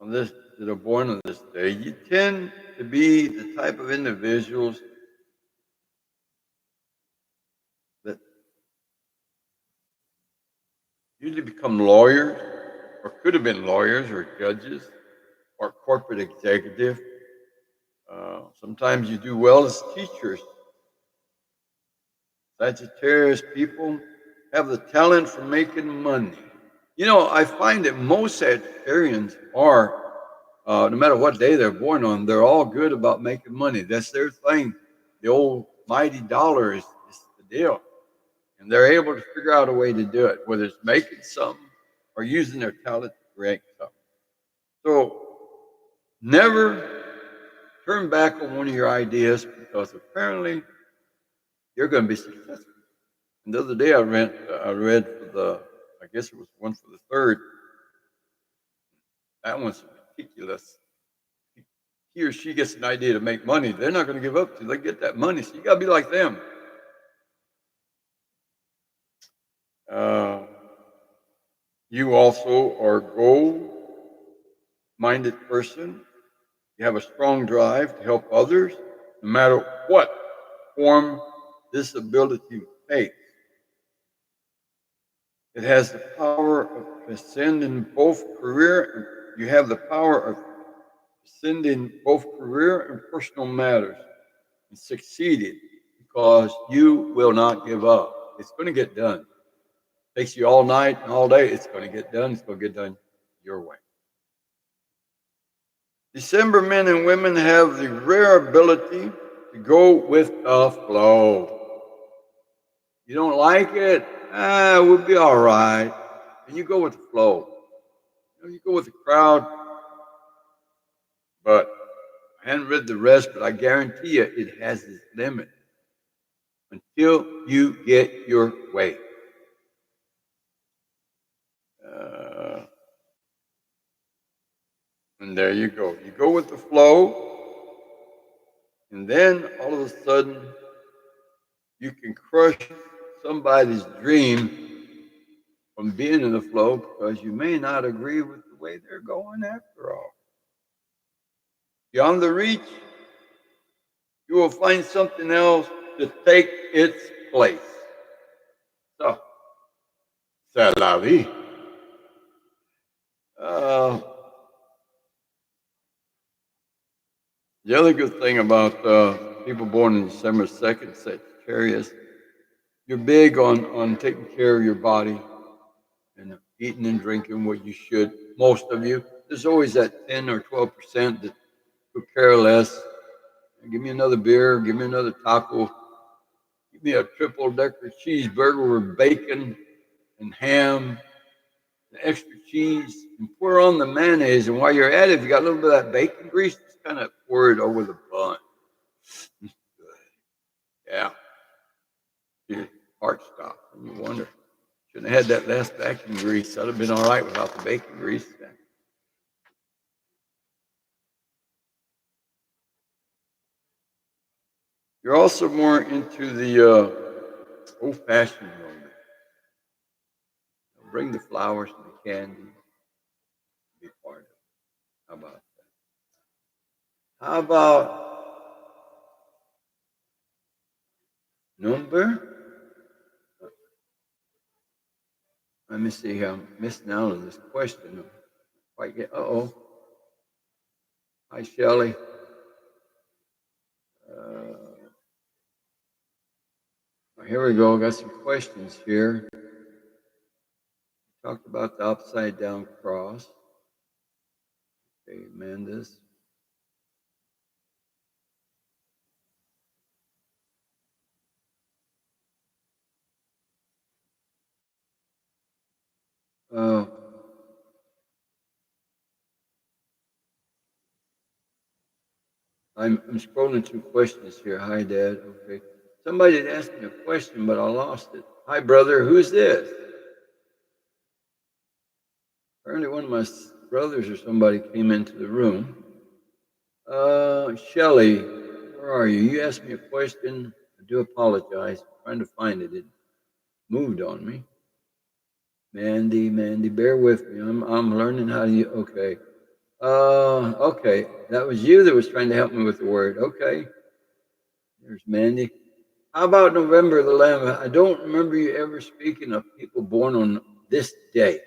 on this that are born on this day, you tend to be the type of individuals that usually become lawyers, or could have been lawyers or judges, or corporate executive. Sometimes you do well as teachers. Sagittarius people have the talent for making money. You know, I find that most Sagittarians are, no matter what day they're born on, they're all good about making money. That's their thing. The old mighty dollar is the deal. And they're able to figure out a way to do it, whether it's making something or using their talent to create something. So never turn back on one of your ideas, because apparently you're going to be successful. And the other day I read for the, I guess it was one for the third. That one's ridiculous. He or she gets an idea to make money, they're not going to give up till they get that money. So you got to be like them. You also are a goal-minded person. You have a strong drive to help others, no matter what form this ability takes. It has the power of ascending both career. You have the power of ascending both career and personal matters and succeeding, because you will not give up. It's going to get done. It takes you all night and all day. It's going to get done. It's going to get done your way. December men and women have the rare ability to go with the flow. You don't like it? We'll be all right. And you go with the flow. You go with the crowd. But I haven't read the rest, but I guarantee you it has its limit until you get your way. And there you go. You go with the flow, and then all of a sudden, you can crush somebody's dream from being in the flow, because you may not agree with the way they're going after all. Beyond the reach, you will find something else to take its place. So, c'est la vie. The other good thing about people born on December 2nd, Sagittarius, you're big on taking care of your body and eating and drinking what you should. Most of you. There's always that 10 or 12% that could care less. Give me another beer, give me another taco, give me a triple-decker cheeseburger with bacon and ham, and extra cheese, and pour on the mayonnaise. And while you're at it, if you got a little bit of that bacon grease, just kind of pour it over the bun. Yeah. Your heart stops, and you wonder, shouldn't have had that last bacon grease. I'd have been all right without the bacon grease. You're also more into the old-fashioned romance. Bring the flowers and the candy. Be part of it. How about that? How about number? Let me see how I'm missing out on this question. Quite get. Hi, Shelley. Here we go. Got some questions here. Talked about the upside down cross. Okay, Amanda's. I'm scrolling through questions here. Hi, Dad. Okay. Somebody had asked me a question, but I lost it. Hi, brother. Who's this? Apparently one of my brothers or somebody came into the room. Shelly, where are you? You asked me a question. I do apologize. I'm trying to find it. It moved on me. Mandy, bear with me. I'm learning how to. Okay. Okay. That was you that was trying to help me with the word. Okay. There's Mandy. How about November the 11th? I don't remember you ever speaking of people born on this day.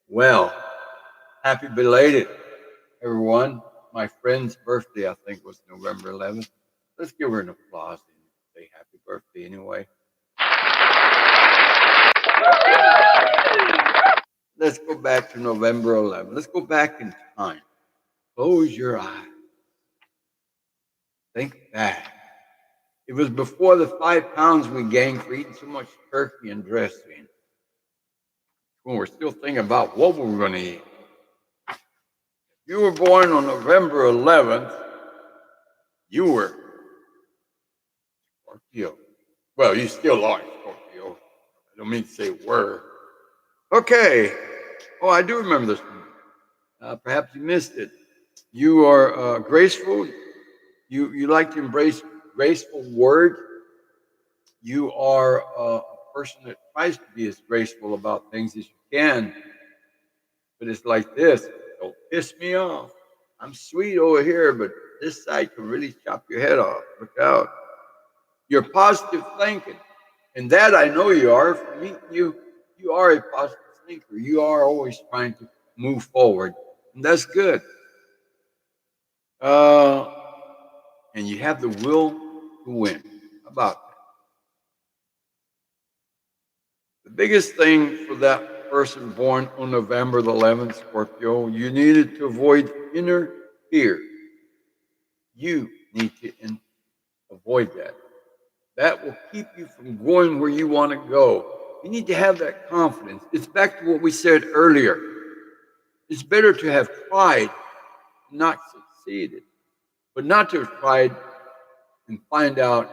Well, happy belated, everyone. My friend's birthday, I think, was November 11th. Let's give her an applause and say happy birthday anyway. Let's go back to November 11th. Let's go back in time. Close your eyes. Think back. It was before the 5 pounds we gained for eating so much turkey and dressing. When we're still thinking about what we were going to eat. You were born on November 11th. You were Scorpio. Well, you still are Scorpio. I don't mean to say were. Okay. Oh, I do remember this one. Perhaps you missed it. You are graceful. You like to embrace graceful word. You are a person that tries to be as graceful about things as you can. But it's like this. Don't piss me off. I'm sweet over here, but this side can really chop your head off. Look out. You're positive thinking. And that I know you are. For me, you are a positive thinker. You are always trying to move forward. And that's good. And you have the will to win. How about that? The biggest thing for that person born on November the 11th, Scorpio, you needed to avoid inner fear. You need to avoid that. That will keep you from going where you want to go. You need to have that confidence. It's back to what we said earlier. It's better to have tried and not succeeded, but not to have tried and find out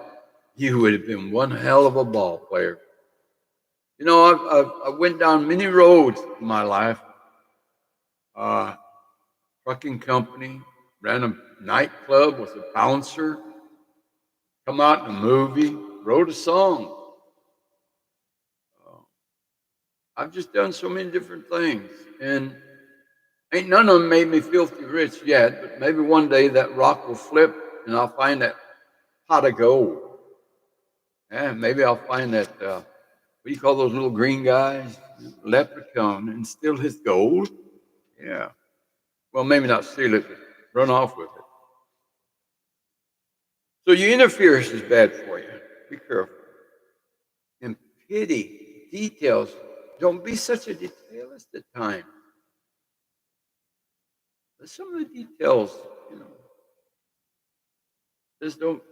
you would have been one hell of a ball player. You know, I went down many roads in my life. Trucking company, ran a nightclub, was a bouncer, come out in a movie, wrote a song. I've just done so many different things, and ain't none of them made me filthy rich yet, but maybe one day that rock will flip and I'll find that pot of gold. And maybe I'll find that, what do you call those little green guys? Leprechaun, and steal his gold. Yeah. Well, maybe not steal it, but run off with it. So your interference is bad for you. Be careful. And pity, details. Don't be such a detailist at times. Some of the details, you know, just don't.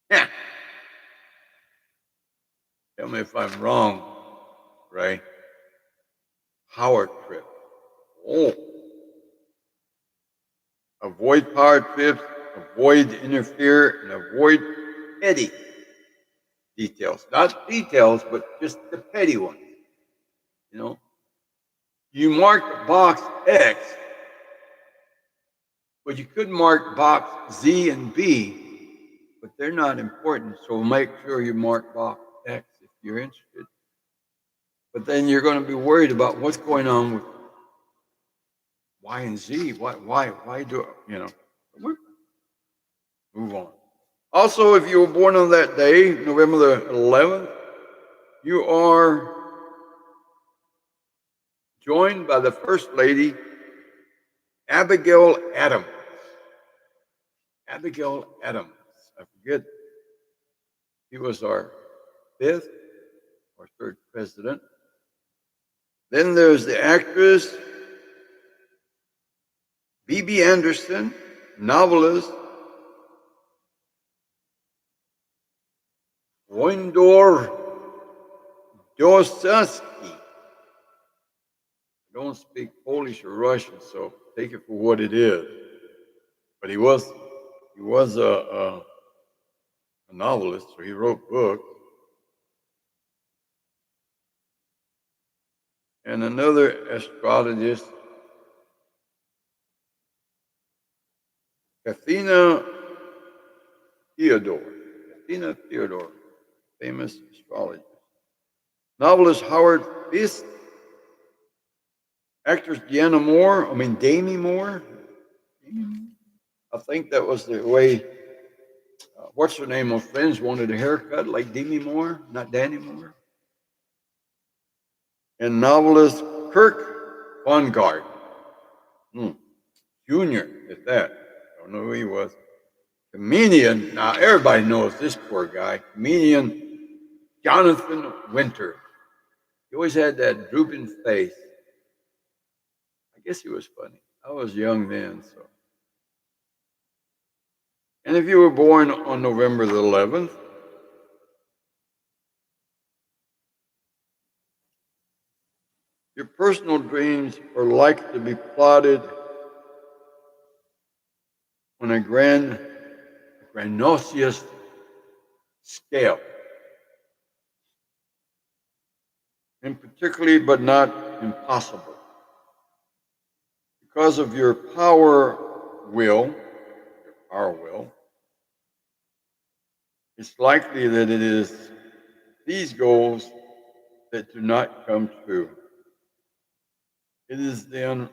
Yeah. Tell me if I'm wrong, right? Power trip. Oh. Avoid power trips, avoid interfere, and avoid petty details. Not details, but just the petty ones. You know, you mark box X, but you could mark box Z and B, but they're not important. So make sure you mark box X if you're interested. But then you're going to be worried about what's going on with Y and Z. Why do it? You know, move on. Also, if you were born on that day, November the 11th, you are joined by the First Lady, Abigail Adams. Abigail Adams. I forget. He was our 5th or 3rd president. Then there's the actress, B.B. Anderson, novelist, R.Joseph. I don't speak Polish or Russian, so take it for what it is. But he was He was a novelist, so he wrote books. And another astrologist, Athena Theodore, famous astrologist. Novelist Howard Fisk, actress Demi Moore. I think that was the way, what's her name of Friends wanted a haircut like Demi Moore, not Danny Moore. And novelist Kirk Vonnegut, Jr. at that. Don't know who he was. Comedian, now everybody knows this poor guy. Comedian Jonathan Winter. He always had that drooping face. I guess he was funny. I was young then, so. And if you were born on November the 11th, your personal dreams are likely to be plotted on a grandiose scale. And particularly, but not impossible. Because of your power will, it's likely that it is these goals that do not come true. It is the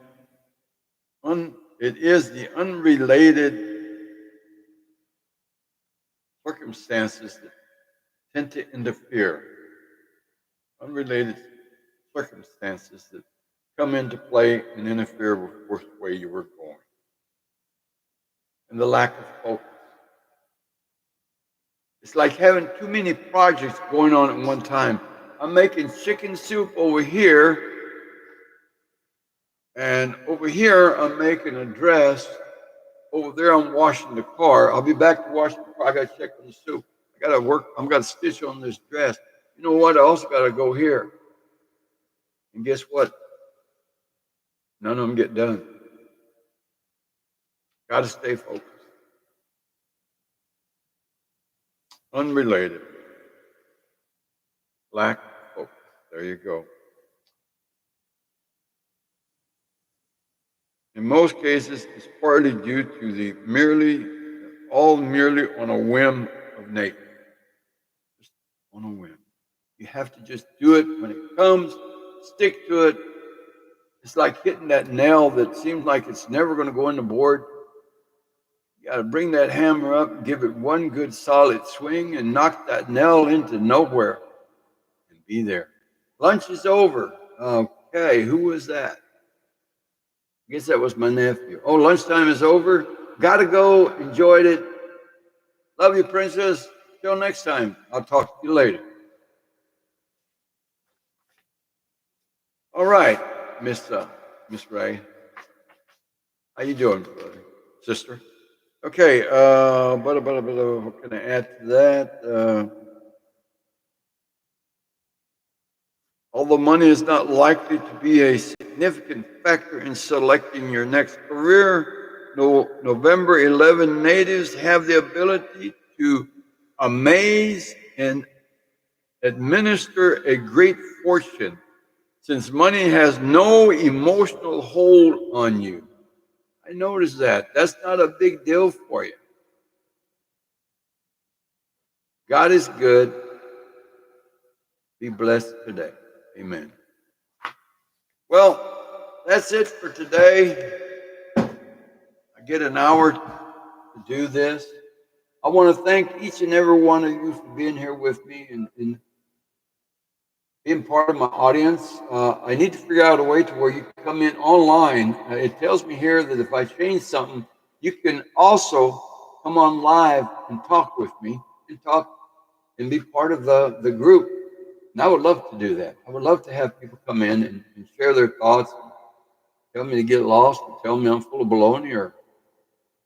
unrelated circumstances that tend to interfere. Unrelated circumstances that come into play and interfere with the way you were going. And the lack of focus. It's like having too many projects going on at one time. I'm making chicken soup over here, and over here I'm making a dress. Over there I'm washing the car. I'll be back to washing the car. I got to check on the soup. I got to work. I've got to stitch on this dress. You know what? I also got to go here. And guess what? None of them get done. Got to stay focused. Unrelated. Lack of focus. There you go. In most cases, it's partly due to the merely on a whim of nature. Just on a whim. You have to just do it when it comes, stick to it. It's like hitting that nail that seems like it's never going to go in the board. You got to bring that hammer up, give it one good solid swing, and knock that nail into nowhere and be there. Lunch is over. Okay, who was that? I guess that was my nephew. Oh, lunchtime is over. Gotta go. Enjoyed it. Love you, princess. Till next time. I'll talk to you later. All right, Miss Ray. How you doing, brother? Sister? Okay, what can I add to that? Although money is not likely to be a significant factor in selecting your next career, November 11 natives have the ability to amaze and administer a great fortune, since money has no emotional hold on you. I noticed that. That's not a big deal for you. God is good. Be blessed today. Amen. Well, that's it for today. I get an hour to do this. I want to thank each and every one of you for being here with me and being part of my audience. I need to figure out a way to where you can come in online. It tells me here that if I change something, you can also come on live and talk with me and be part of the group. And I would love to do that. I would love to have people come in and share their thoughts, and tell me to get lost, or tell me I'm full of baloney, or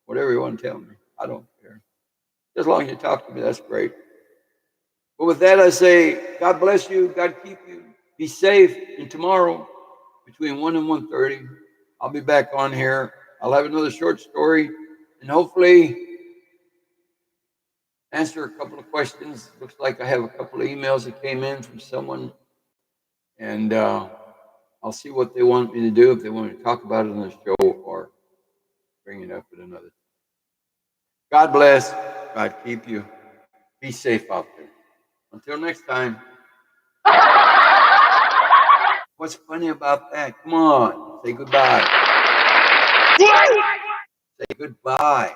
whatever you want to tell me. I don't care. As long as you talk to me, that's great. But with that, I say, God bless you. God keep you. Be safe. And tomorrow, between 1 and 1:30, I'll be back on here. I'll have another short story. And hopefully, answer a couple of questions. Looks like I have a couple of emails that came in from someone, and I'll see what they want me to do, if they want me to talk about it on the show or bring it up at another time. God bless. God keep you. Be safe out there. Until next time. What's funny about that? Come on, say goodbye. Say goodbye.